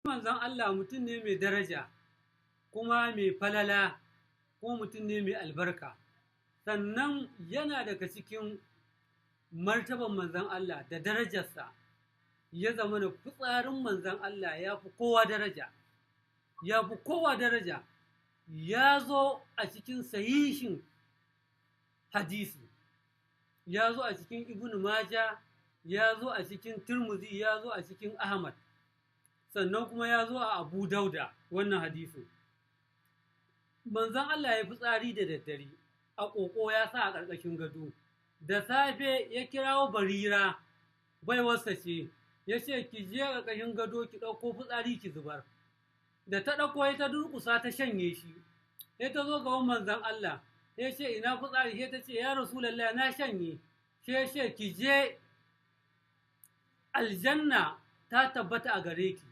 manzon Allah mutum ne mai daraja kuma mai falala kuma mutum ne mai albarka, sannan yana daga cikin martaban manzon Allah da darajarsa ya zama da fitsarin manzon Allah ya fi kowa daraja, ya fi kowa daraja, ya zo a cikin sahihin hadisi, ya zo a cikin Ibn Maja, ya zo a cikin Tirmidhi, ya zo a cikin Ahmad, sannan kuma ya zo a Abu Dauda wannan hadisin. Manzon Allah ya fitsari da daddare, a ƙoƙo ya sa a ƙarƙashin gado, da safe ya kirawo Barira, baiwarsa ce, ya ce ki je ƙarƙashin gado ki ɗauko fitsari ki zubar. Da ta ɗauko ya ta durƙusa ta shanye shi, ya ta zo gaban manzon Allah, ya ce ina fitsari, ya ta ce ya Rasulallah na shanye, ya ce ki je aljanna ta tabbata a gare ki,